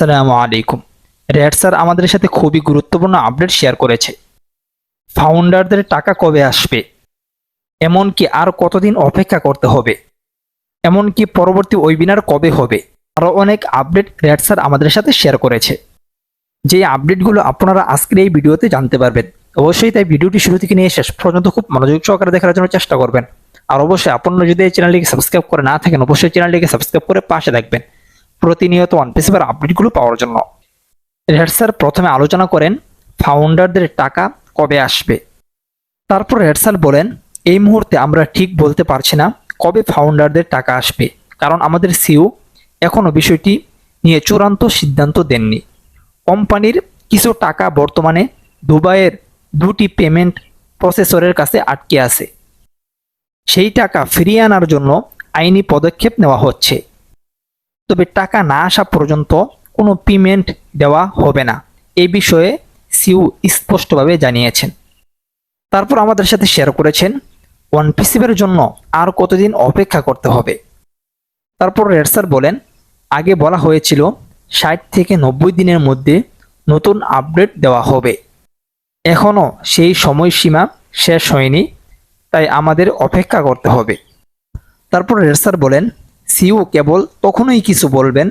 আসসালামু আলাইকুম। Red sir আমাদের সাথে খুবই গুরুত্বপূর্ণ আপডেট শেয়ার করেছে। ফাউন্ডারদের টাকা কবে আসবে, এমনকি আর কতদিন অপেক্ষা করতে হবে, এমনকি পরবর্তী ওয়েবিনার কবে হবে, আরও অনেক আপডেট রেড স্যার আমাদের সাথে শেয়ার করেছে। যে আপডেটগুলো আপনারা আজকের এই ভিডিওতে জানতে পারবেন। অবশ্যই তাই ভিডিওটি শুরু থেকে নিয়ে শেষ পর্যন্ত খুব মনোযোগ সহকারে দেখার জন্য চেষ্টা করবেন। আর অবশ্যই আপনারা যদি এই চ্যানেলটিকে সাবস্ক্রাইব করে না থাকেন, অবশ্যই চ্যানেলটিকে সাবস্ক্রাইব করে পাশে থাকবেন প্রতিনিয়ত OnePiece আপডেটগুলো পাওয়ার জন্য। রেড স্যার প্রথমে আলোচনা করেন ফাউন্ডারদের টাকা কবে আসবে। তারপর রেড স্যার বলেন, এই মুহূর্তে আমরা ঠিক বলতে পারছি না কবে ফাউন্ডারদের টাকা আসবে, কারণ আমাদের সিইও এখনও বিষয়টি নিয়ে চূড়ান্ত সিদ্ধান্ত দেননি। কোম্পানির কিছু টাকা বর্তমানে দুবাইয়ের দুটি পেমেন্ট প্রসেসরের কাছে আটকে আছে। সেই টাকা ফিরিয়ে আনার জন্য আইনি পদক্ষেপ নেওয়া হচ্ছে। তবে টাকা না আসা পর্যন্ত কোনো পেমেন্ট দেওয়া হবে না, এই বিষয়ে সিইও স্পষ্টভাবে জানিয়েছেন। তারপর আমাদের সাথে শেয়ার করেছেন OnePiece জন্য আর কতদিন অপেক্ষা করতে হবে। তারপর রেড স্যার বলেন, আগে বলা হয়েছিল 60 থেকে 90 দিনের মধ্যে নতুন আপডেট দেওয়া হবে। এখনও সেই সময়সীমা শেষ হয়নি, তাই আমাদের অপেক্ষা করতে হবে। তারপর রেড স্যার বলেন, সিইও কেবল তখনই কিছু বলবেন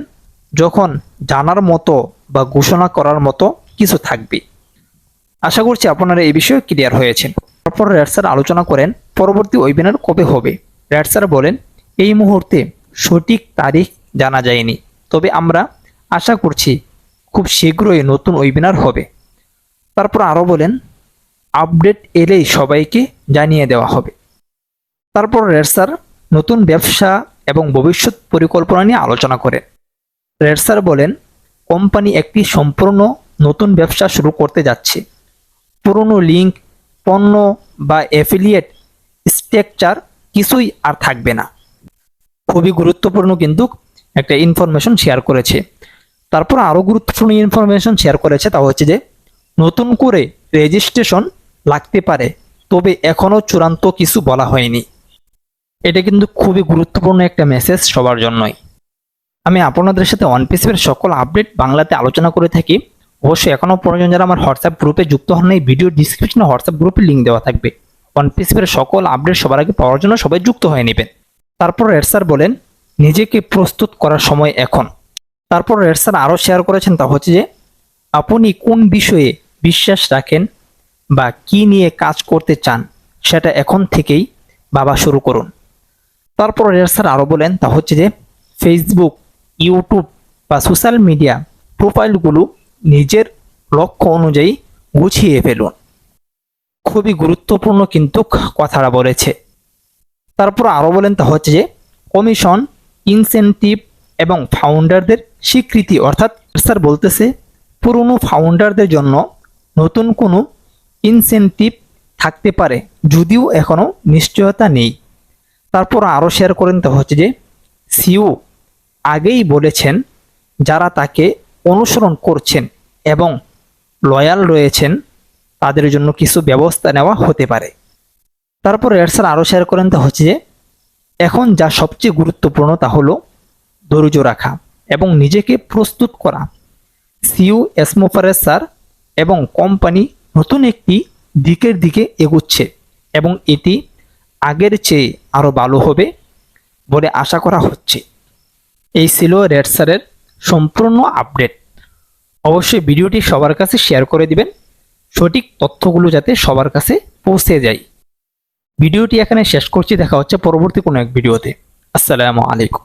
যখন জানার মতো বা ঘোষণা করার মতো কিছু থাকবে। আশা করছি আপনারা এই বিষয়ে ক্লিয়ার হয়েছেন। তারপর রেড স্যার আলোচনা করেন পরবর্তী ওয়েবিনার কবে হবে। রেড স্যার বলেন, এই মুহূর্তে সঠিক তারিখ জানা যায়নি, তবে আমরা আশা করছি খুব শীঘ্রই নতুন ওয়েবিনার হবে। তারপর আরও বলেন, আপডেট এলেই সবাইকে জানিয়ে দেওয়া হবে। তারপর রেড স্যার নতুন ব্যবসা এবং ভবিষ্যৎ পরিকল্পনা নিয়ে আলোচনা করেন। রেড স্যার বলেন, কোম্পানি একটি সম্পূর্ণ নতুন ব্যবসা শুরু করতে যাচ্ছে। পুরনো লিঙ্ক, পণ্য বা অ্যাফিলিয়েট স্ট্রাকচার কিছুই আর থাকবে না। খুবই গুরুত্বপূর্ণ কিন্তু একটা ইনফরমেশন শেয়ার করেছে। তারপর আরও গুরুত্বপূর্ণ ইনফরমেশন শেয়ার করেছে, তা হচ্ছে যে নতুন করে রেজিস্ট্রেশন লাগতে পারে, তবে এখনও চূড়ান্ত কিছু বলা হয়নি। এটা কিন্তু খুবই গুরুত্বপূর্ণ একটা মেসেজ সবার জন্যই। আমি আপনাদের সাথে OnePiece সকল আপডেট বাংলাতে আলোচনা করে থাকি। অবশ্যই এখনও পর্যন্ত যারা আমার হোয়াটসঅ্যাপ গ্রুপে যুক্ত হন, এই ভিডিও ডিসক্রিপশনে হোয়াটসঅ্যাপ গ্রুপের লিঙ্ক দেওয়া থাকবে। OnePiece সকল আপডেট সবার আগে পাওয়ার জন্য সবাই যুক্ত হয়ে নেবেন। তারপর রেড স্যার বলেন, নিজেকে প্রস্তুত করার সময় এখন। তারপর রেড স্যার আরও শেয়ার করেছেন, তা হচ্ছে যে আপনি কোন বিষয়ে বিশ্বাস রাখেন বা কি নিয়ে কাজ করতে চান সেটা এখন থেকেই ভাবা শুরু করুন। তারপর রেড স্যার আরও বলেন, তা হচ্ছে যে ফেসবুক, ইউটিউব বা সোশ্যাল মিডিয়া প্রোফাইলগুলো নিজের লক্ষ্য অনুযায়ী গুছিয়ে ফেলুন। খুবই গুরুত্বপূর্ণ কিন্তু কথাটা বলেছে। তারপর আরও বলেন, তা হচ্ছে যে কমিশন, ইনসেনটিভ এবং ফাউন্ডারদের স্বীকৃতি, অর্থাৎ স্যার বলতেছে পুরনো ফাউন্ডারদের জন্য নতুন কোনো ইনসেনটিভ থাকতে পারে, যদিও এখনও নিশ্চয়তা নেই। তারপর আরও শেয়ার করেন, তা হচ্ছে যে সিইও আগেই বলেছেন যারা তাকে অনুসরণ করছেন এবং লয়াল রয়েছেন তাদের জন্য কিছু ব্যবস্থা নেওয়া হতে পারে। তারপর রেড স্যার আরও শেয়ার করেন, তা হচ্ছে যে এখন যা সবচেয়ে গুরুত্বপূর্ণ তা হলো ধৈর্য রাখা এবং নিজেকে প্রস্তুত করা। সিইও এসমোফারেস স্যার এবং কোম্পানি নতুন একটি দিকের দিকে এগুচ্ছে এবং এটি আগের চেয়ে আরও ভালো হবে বলে আশা করা হচ্ছে। এই ছিল রেড স্যারের সম্পূর্ণ আপডেট। অবশ্যই ভিডিওটি সবার কাছে শেয়ার করে দিবেন, সঠিক তথ্যগুলো যাতে সবার কাছে পৌঁছে যায়। ভিডিওটি এখানে শেষ করছি, দেখা হচ্ছে পরবর্তী কোনো এক ভিডিওতে। আসসালামু আলাইকুম।